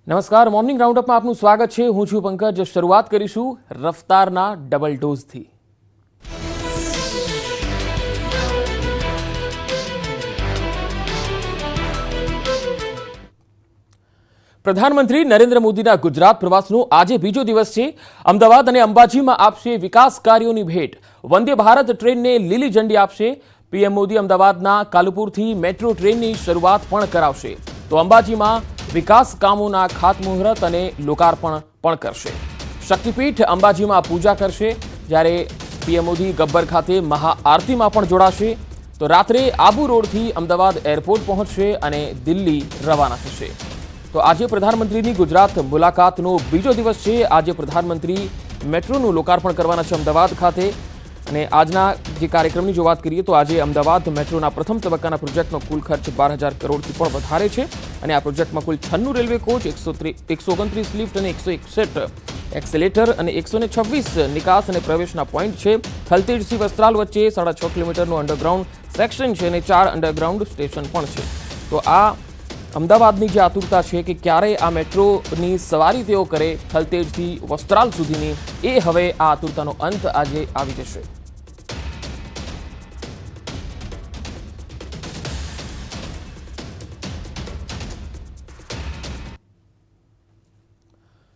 નમસ્કાર, મોર્નિંગ રાઉન્ડઅપમાં આપનું સ્વાગત છે. હું છું પંકજ. શરૂઆત કરીશું રફતારના ડબલ ડોઝથી. પ્રધાનમંત્રી નરેન્દ્ર મોદીના ગુજરાત પ્રવાસનો આજે બીજો દિવસ છે. અમદાવાદ અને અંબાજીમાં આપશે વિકાસ કાર્યોની ભેટ. વંદે ભારત ટ્રેનને લીલી ઝંડી આપશે. પીએમ મોદી અમદાવાદના કાલુપુરથી મેટ્રો ટ્રેનની શરૂઆત પણ કરાવશે. તો અંબાજીમાં વિકાસ કામોના ખાતમુહૂર્ત અને લોકાર્પણ પણ કરશે. શક્તિપીઠ અંબાજીમાં પૂજા કરશે, જ્યારે પીએમ મોદી ગબ્બર ખાતે મહાઆરતીમાં પણ જોડાશે. તો રાત્રે આબુ રોડથી અમદાવાદ એરપોર્ટ પહોંચશે અને દિલ્હી રવાના થશે. તો આજે પ્રધાનમંત્રીની ગુજરાત મુલાકાતનો બીજો દિવસ છે. આજે પ્રધાનમંત્રી મેટ્રોનું લોકાર્પણ કરવાના છે અમદાવાદ ખાતે. અને આજના જે કાર્યક્રમની જો વાત કરીએ તો આજે અમદાવાદ મેટ્રોના પ્રથમ તબક્કાના પ્રોજેક્ટનો કુલ ખર્ચ 12,000 કરોડથી પણ વધારે છે. અને આ પ્રોજેક્ટમાં કુલ 96 રેલવે કોચ, 129 લિફ્ટ અને 161 એક્સેલેટર અને 126 નિકાસ અને પ્રવેશના પોઈન્ટ છે. થલતેજથી વસ્ત્રાલ વચ્ચે 6.5 કિલોમીટરનું અંડરગ્રાઉન્ડ સેક્શન છે અને 4 અંડરગ્રાઉન્ડ સ્ટેશન પણ છે. તો આ અમદાવાદની જે આતુરતા છે કે ક્યારે આ મેટ્રોની સવારી તેઓ કરે થલતેજથી વસ્ત્રાલ સુધીની, એ હવે આ આતુરતાનો અંત આજે આવી જશે.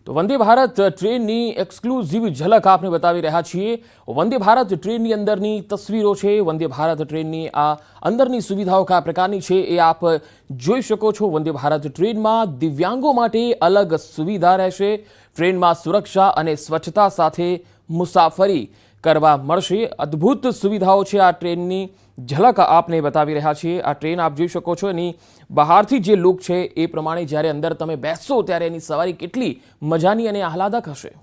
તો વંદે ભારત ટ્રેનની એક્સક્લુઝિવ ઝલક આપને બતાવી રહ્યા છીએ. વંદે ભારત ટ્રેનની અંદરની તસવીરો છે. વંદે ભારત ટ્રેનની આ અંદરની સુવિધાઓ કયા પ્રકારની છે એ આપ જોઈ શકો છો. વંદે ભારત ટ્રેનમાં દિવ્યાંગો માટે અલગ સુવિધા રહેશે. ટ્રેનમાં સુરક્ષા અને સ્વચ્છતા સાથે મુસાફરી કરવા મળશે. અદ્ભુત સુવિધાઓ છે આ ટ્રેનની ઝલક આપને બતાવી રહ્યા છીએ. આ ટ્રેન આપ જોઈ શકો છો. એની બહારથી જે લુક છે એ પ્રમાણે જ્યારે અંદર તમે બેસશો ત્યારે એની સવારી કેટલી મજાની અને આહલાદક હશે.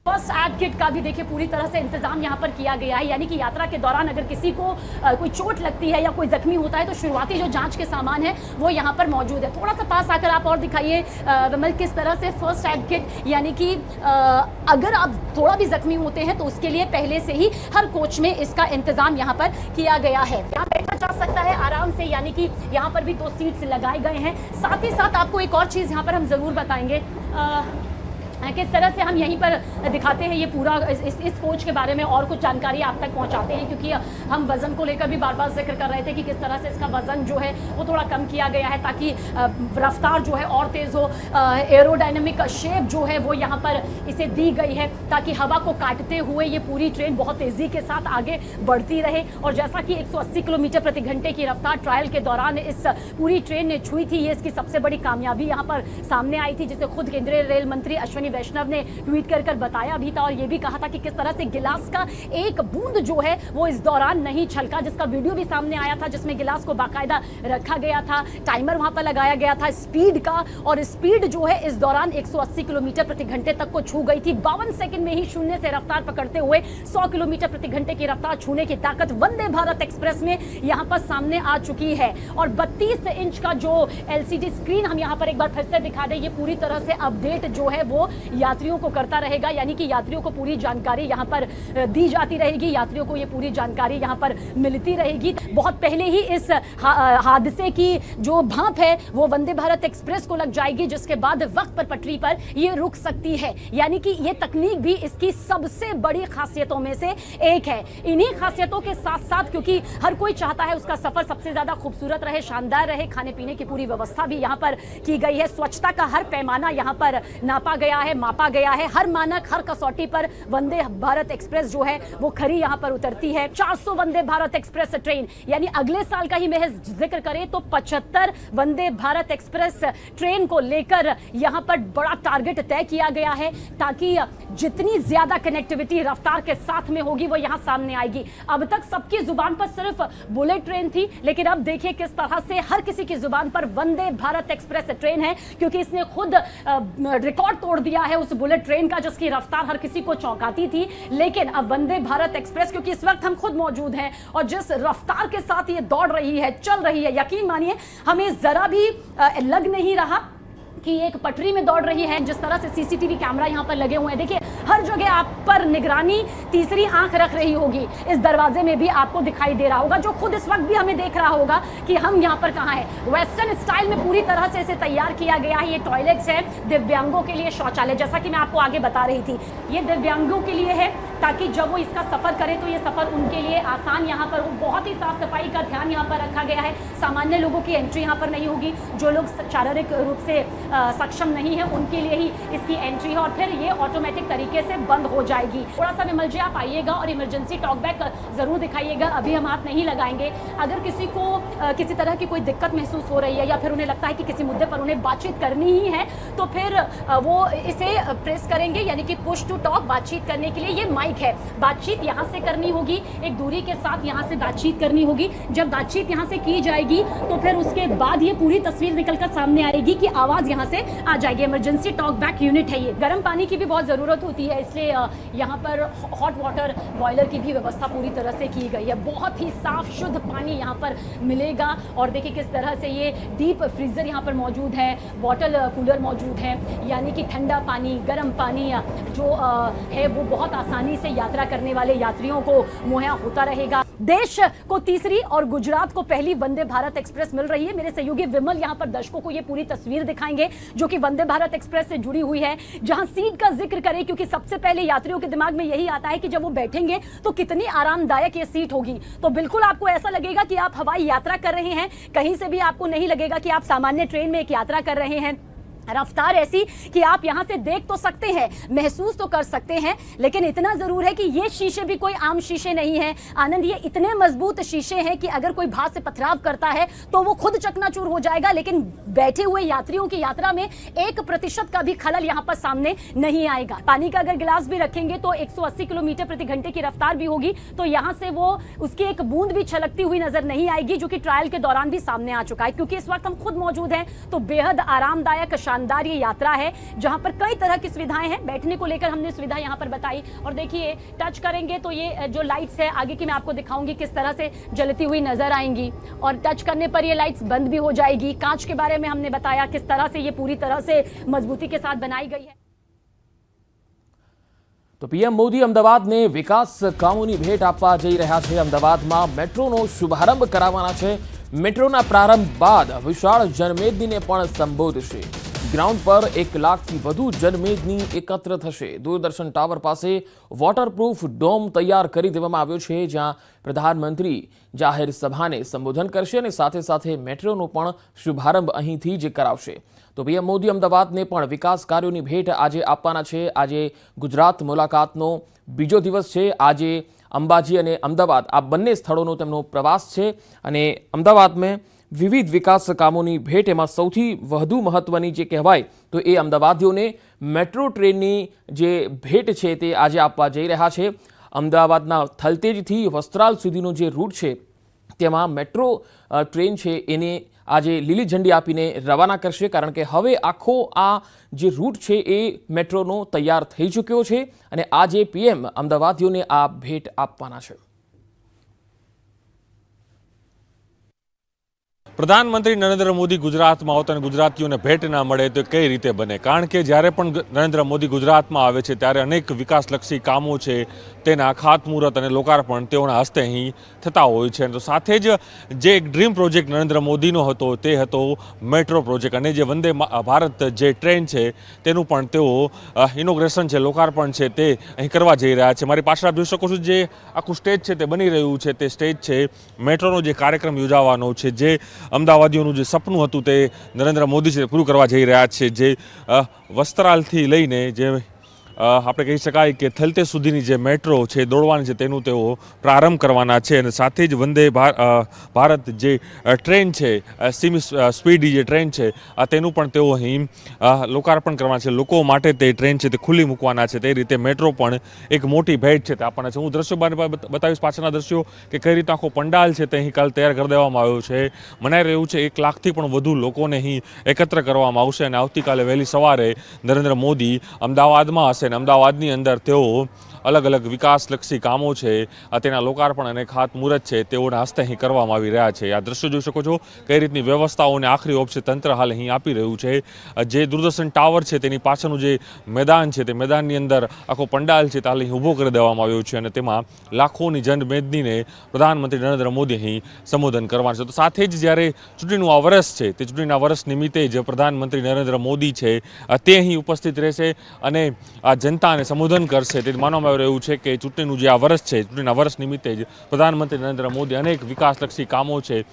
फर्स्ट एड किट का भी देखिए पूरी तरह से इंतजाम यहाँ पर किया गया है, यानी कि यात्रा के दौरान अगर किसी को कोई चोट लगती है या कोई जख्मी होता है तो शुरुआती जो जांच के सामान है वो यहाँ पर मौजूद है. थोड़ा सा पास आकर आप और दिखाइए विमल, किस तरह से फर्स्ट एड किट, यानी कि अगर आप थोड़ा भी जख्मी होते हैं तो उसके लिए पहले से ही हर कोच में इसका इंतजाम यहाँ पर किया गया है. यहाँ बैठा जा सकता है आराम से, यानी कि यहाँ पर भी 2 सीट्स लगाए गए हैं. साथ ही साथ आपको एक और चीज़ यहाँ पर हम ज़रूर बताएंगे, किस तरह से हम यहीं पर दिखाते हैं ये पूरा इस कोच के बारे में और कुछ जानकारी आप तक पहुंचाते हैं, क्योंकि हम वजन को लेकर भी बार बार जिक्र कर रहे थे कि किस तरह से इसका वजन जो है वो थोड़ा कम किया गया है ताकि रफ्तार जो है और तेज़ हो. एरोडायनेमिक शेप जो है वो यहाँ पर इसे दी गई है ताकि हवा को काटते हुए ये पूरी ट्रेन बहुत तेज़ी के साथ आगे बढ़ती रहे. और जैसा कि 180 किलोमीटर प्रति घंटे की रफ्तार ट्रायल के दौरान इस पूरी ट्रेन ने छुई थी, ये इसकी सबसे बड़ी कामयाबी यहाँ पर सामने आई थी, जिसे खुद केंद्रीय रेल मंत्री अश्विनी वैष्णव ने ट्वीट कर बताया भी था. और ये भी कहा था कि किस तरह से गिलास का एक बूंद जो है वो इस दौरान नहीं छलका, जिसका वीडियो भी सामने आया था, जिसमें गिलास को बाकायदा रखा गया था. टाइमर वहां पर लगाया गया था स्पीड का, और स्पीड जो है इस दौरान 180 किलोमीटर प्रति घंटे तक को छू गई थी. 52 सेकंड में ही शून्य से रफ्तार पकड़ते हुए 100 किलोमीटर प्रति घंटे की रफ्तार छूने की ताकत वंदे भारत एक्सप्रेस में यहां पर सामने आ चुकी है. और 32 इंच का जो LCD स्क्रीन हम यहां पर एक बार फिर से दिखा दें, ये पूरी तरह से अपडेट जो है वो यात्रियों को करता रहेगा, यानी कि यात्रियों को पूरी जानकारी यहाँ पर दी जाती रहेगी, यात्रियों को ये पूरी जानकारी यहाँ पर मिलती रहेगी. बहुत पहले ही इस हादसे की जो भांप है वो वंदे भारत एक्सप्रेस को लग जाएगी, जिसके बाद वक्त पर पटरी पर ये रुक सकती है. यानी कि ये तकनीक भी इसकी सबसे बड़ी खासियतों में से एक है. इन्हीं खासियतों के साथ साथ, क्योंकि हर कोई चाहता है उसका सफर सबसे ज्यादा खूबसूरत रहे, शानदार रहे, खाने पीने की पूरी व्यवस्था भी यहाँ पर की गई है. स्वच्छता का हर पैमाना यहाँ पर नापा गया है, मापा गया है. हर मानक, हर कसौटी पर वंदे भारत एक्सप्रेस जो है वो खरी यहाँ पर उतरती है. 400 वंदे भारत एक्सप्रेस ट्रेन, यानी अगले साल का ही महज जिक्र करें तो 75 वंदे भारत एक्सप्रेस ट्रेन को लेकर यहाँ पर बड़ा टारगेट तय किया गया है, ताकि जितनी ज्यादा कनेक्टिविटी रफ्तार के साथ में होगी वो यहाँ सामने आएगी. अब तक सबकी जुबान पर सिर्फ बुलेट ट्रेन थी, लेकिन अब देखिए किस तरह से हर किसी की जुबान पर वंदे भारत एक्सप्रेस ट्रेन है, क्योंकि इसने खुद रिकॉर्ड तोड़ दिया है उस बुलेट ट्रेन का जिसकी रफ्तार हर किसी को चौंकाती थी. लेकिन अब वंदे भारत एक्सप्रेस, क्योंकि इस वक्त हम खुद मौजूद हैं और जिस रफ्तार के साथ ये दौड़ रही है, चल रही है, यकीन मानिए हमें जरा भी लग नहीं रहा कि एक पटरी में दौड़ रही है। जिस तरह से सीसीटीवी कैमरा यहाँ पर लगे हुए हैं, देखिए हर जगह आप पर निगरानी तीसरी आंख रख रही होगी। इस दरवाजे में भी आपको दिखाई दे रहा होगा, जो खुद इस वक्त भी हमें देख रहा होगा कि हम यहाँ पर कहाँ हैं। वेस्टर्न स्टाइल में पूरी तरह से इसे तैयार किया गया है। ये टॉयलेट्स है दिव्यांगों के लिए, शौचालय, जैसा कि मैं आपको आगे बता रही थी, ये दिव्यांगों के लिए है ताकि जब वो इसका सफर करें तो ये सफर उनके लिए आसान यहाँ पर हो। बहुत ही साफ सफाई का ध्यान यहाँ पर रखा गया है। सामान्य लोगों की एंट्री यहाँ पर नहीं होगी। जो लोग शारीरिक रूप से सक्षम नहीं है उनके लिए ही इसकी एंट्री है, और फिर ये ऑटोमेटिक तरीके से बंद हो जाएगी। थोड़ा सा विमल जी आप आइएगा और इमरजेंसी टॉक बैक जरूर दिखाइएगा। अभी हम हाथ नहीं लगाएंगे। अगर किसी को किसी तरह की कोई दिक्कत महसूस हो रही है या फिर उन्हें लगता है कि किसी मुद्दे पर उन्हें बातचीत करनी ही है, तो फिर वो इसे प्रेस करेंगे, यानी कि पुश टू टॉक, बातचीत करने के लिए ये माइक है। बातचीत यहाँ से करनी होगी, एक दूरी के साथ यहाँ से बातचीत करनी होगी। जब बातचीत यहाँ से की जाएगी तो फिर उसके बाद ये पूरी तस्वीर निकलकर सामने आएगी कि आवाज यहाँ से आ जाएगी। इमरजेंसी टॉक बैक यूनिट है ये। गर्म पानी की भी बहुत जरूरत होती है, इसलिए यहाँ पर हॉट वाटर बॉयलर की भी व्यवस्था पूरी तरह से की गई है। बहुत ही साफ शुद्ध पानी यहाँ पर मिलेगा। और देखिए किस तरह से ये डीप फ्रीजर यहाँ पर मौजूद है, बॉटल कूलर मौजूद है, यानी कि ठंडा पानी, गर्म पानी जो है वो बहुत आसानी से यात्रा करने वाले यात्रियों को मुहैया होता रहेगा। देश को तीसरी और गुजरात को पहली वंदे भारत एक्सप्रेस मिल रही है। मेरे सहयोगी विमल यहाँ पर दर्शकों को ये पूरी तस्वीर दिखाएंगे जो कि वंदे भारत एक्सप्रेस से जुड़ी हुई है। जहां सीट का जिक्र करें, क्योंकि सबसे पहले यात्रियों के दिमाग में यही आता है कि जब वो बैठेंगे तो कितनी आरामदायक ये सीट होगी। तो बिल्कुल आपको ऐसा लगेगा कि आप हवाई यात्रा कर रहे हैं, कहीं से भी आपको नहीं लगेगा कि आप सामान्य ट्रेन में एक यात्रा कर रहे हैं। रफ्तार ऐसी कि आप यहां से देख तो सकते हैं, महसूस तो कर सकते हैं, लेकिन इतना जरूर है कि ये शीशे भी कोई आम शीशे नहीं है। आनंद, ये इतने मजबूत शीशे हैं कि अगर कोई भार से पथराव करता है तो वो खुद चकनाचूर हो जाएगा, लेकिन बैठे हुए यात्रियों की यात्रा में 1% का भी खलल यहां पर सामने नहीं आएगा। पानी का अगर गिलास भी रखेंगे तो 180 किलोमीटर प्रति घंटे की रफ्तार भी होगी, तो यहां से वो उसकी एक बूंद भी छलकती हुई नजर नहीं आएगी, जो कि ट्रायल के दौरान भी सामने आ चुका है। क्योंकि इस वक्त हम खुद मौजूद हैं, तो बेहद आरामदायक शानदार ये यात्रा है, जहां पर कई तरह की सुविधाएं हैं। बैठने को लेकर हमने सुविधा यहां पर बताई, और देखिए टच करेंगे तो ये जो लाइट्स है आगे की मैं आपको दिखाऊंगी किस तरह से जलती हुई नजर आएंगी, और टच करने पर ये लाइट्स बंद भी हो जाएगी। कांच के बारे में हमने बताया किस तरह से ये पूरी तरह से मजबूती के साथ बनाई गई है। તો પીએમ મોદી અમદાવાદને વિકાસ કામોની ભેટ આપવા જઈ રહ્યા છે। અમદાવાદમાં મેટ્રોનો શુભારંભ કરાવવાના છે। મેટ્રોના પ્રારંભ બાદ વિશાળ જનમેદનીને પણ સંબોધશે। ગ્રાઉન્ડ પર 1 લાખથી વધુ જનમેદની એકત્ર થશે। દૂરદર્શન ટાવર પાસે વોટરપ્રૂફ ડોમ તૈયાર કરી દેવામાં આવ્યો છે, જ્યાં પ્રધાનમંત્રી જાહેર સભાને સંબોધન કરશે અને સાથે સાથે મેટ્રોનો પણ શુભારંભ અહીંથી જ કરાવશે। તો પીએમ મોદી અમદાવાદને પણ વિકાસ કાર્યોની ભેટ આજે આપવાના છે। આજે ગુજરાત મુલાકાતનો બીજો દિવસ છે। આજે અંબાજી અને અમદાવાદ આ બંને સ્થળોનો તેમનો પ્રવાસ છે, અને અમદાવાદમાં વિવિધ વિકાસ કામોની ભેટ એમાં સૌથી વધુ મહત્વની જે કહેવાય તો એ અમદાવાદીઓને મેટ્રો ટ્રેનની જે ભેટ છે તે આજે આપવા જઈ રહ્યા છે। અમદાવાદના થલતેજથી વસ્ત્રાલ સુધીનો જે રૂટ છે તેમાં મેટ્રો ટ્રેન છે એને આજે લીલી ઝંડી આપીને રવાના કરશે, કારણ કે હવે આખો આ જે રૂટ છે એ મેટ્રોનો તૈયાર થઈ ચૂક્યો છે, અને આજે પીએમ અમદાવાદીઓને આ ભેટ આપવાના છે। પ્રધાનમંત્રી નરેન્દ્ર મોદી ગુજરાતમાં આવતા અને ગુજરાતીઓને ભેટ ના મળે તો કઈ રીતે બને? કારણ કે જ્યારે પણ નરેન્દ્ર મોદી ગુજરાતમાં આવે છે ત્યારે અનેક વિકાસલક્ષી કામો છે તેના ખાતમુહૂર્ત અને લોકાર્પણ તેઓના હસ્તે અહીં થતા હોય છે। તો સાથે જ જે એક ડ્રીમ પ્રોજેક્ટ નરેન્દ્ર મોદીનો હતો તે હતો મેટ્રો પ્રોજેક્ટ, અને જે વંદે ભારત જે ટ્રેન છે તેનું પણ તેઓ ઇનોગ્રેશન છે, લોકાર્પણ છે તે અહીં કરવા જઈ રહ્યા છે। મારી પાછળ આપ જોઈ શકો છો જે આખું સ્ટેજ છે તે બની રહ્યું છે, તે સ્ટેજ છે મેટ્રોનો જે કાર્યક્રમ યોજાવાનો છે, જે અમદાવાદીઓનું જે સપનું હતું તે નરેન્દ્ર મોદી છે પૂરું કરવા જઈ રહ્યા છે। જે વસ્ત્રાલથી લઈને જે આપણે કહી શકાય કે થલતેજ સુધીની જે મેટ્રો છે દોડવાની છે તેનું તેઓ પ્રારંભ કરવાના છે, અને સાથે જ વંદે ભારત જે ટ્રેન છે, સેમી સ્પીડ જે ટ્રેન છે તેનું પણ તેઓ અહીં લોકાર્પણ કરવાના છે। લોકો માટે તે ટ્રેન છે તે ખુલ્લી મૂકવાના છે। તે રીતે મેટ્રો પણ એક મોટી ભેટ છે તે આપવાના છે। હું દ્રશ્યો બતાવીશ પાછળના દ્રશ્યો કે કઈ રીતે આખો પંડાલ છે તે અહીં કાલ તૈયાર કરી દેવામાં આવ્યો છે। મનાઈ રહ્યું છે 1 લાખથી પણ વધુ લોકોને અહીં એકત્ર કરવામાં આવશે, અને આવતીકાલે વહેલી સવારે નરેન્દ્ર મોદી અમદાવાદમાં હશે, અને અમદાવાદની અંદર તેઓ અલગ અલગ વિકાસલક્ષી કામો છે તેના લોકાર્પણ અને ખાતમુહૂર્ત છે તેઓના હસ્તે અહીં કરવામાં આવી રહ્યા છે. આ દ્રશ્યો જોઈ શકો છો કઈ રીતની વ્યવસ્થાઓને આખરી ઓપ છે તંત્ર હાલ અહીં આપી રહ્યું છે. જે દૂરદર્શન ટાવર છે તેની પાછળનું જે મેદાન છે તે મેદાનની અંદર આખો પંડાલ છે તે હાલ અહીં ઊભો કરી દેવામાં આવ્યો છે અને તેમાં લાખોની જનમેદનીને પ્રધાનમંત્રી નરેન્દ્ર મોદી અહીં સંબોધન કરવાના છે. તો સાથે જ જ્યારે ચૂંટણીનું આ વર્ષ છે તે ચૂંટણીના વર્ષ નિમિત્તે જ પ્રધાનમંત્રી નરેન્દ્ર મોદી છે તે અહીં ઉપસ્થિત રહેશે અને આ જનતાને સંબોધન કરશે. તે માનવામાં આવી રહ્યું છે કે ચૂંટણીનું જે આ વર્ષ છે ચૂંટણીના વર્ષ નિમિત્તે જ પ્રધાનમંત્રી નરેન્દ્ર મોદી અનેક વિકાસલક્ષી કામો છે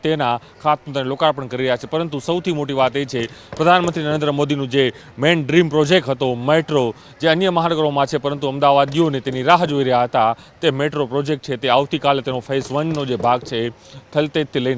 તેના ખાતમુહૂર્ત અને લોકાર્પણ કરી રહ્યા છે. પરંતુ સૌથી મોટી વાત એ છે પ્રધાનમંત્રી નરેન્દ્ર મોદીનું જે મેઇન ડ્રીમ પ્રોજેક્ટ હતો મેટ્રો, જે અન્ય મહાનગરોમાં છે પરંતુ અમદાવાદીઓને તેની રાહ જોઈ રહ્યા હતા, તે મેટ્રો પ્રોજેક્ટ છે તે આવતીકાલે તેનો ફેઝ 1નો જે ભાગ છે થલતેજથી લઈને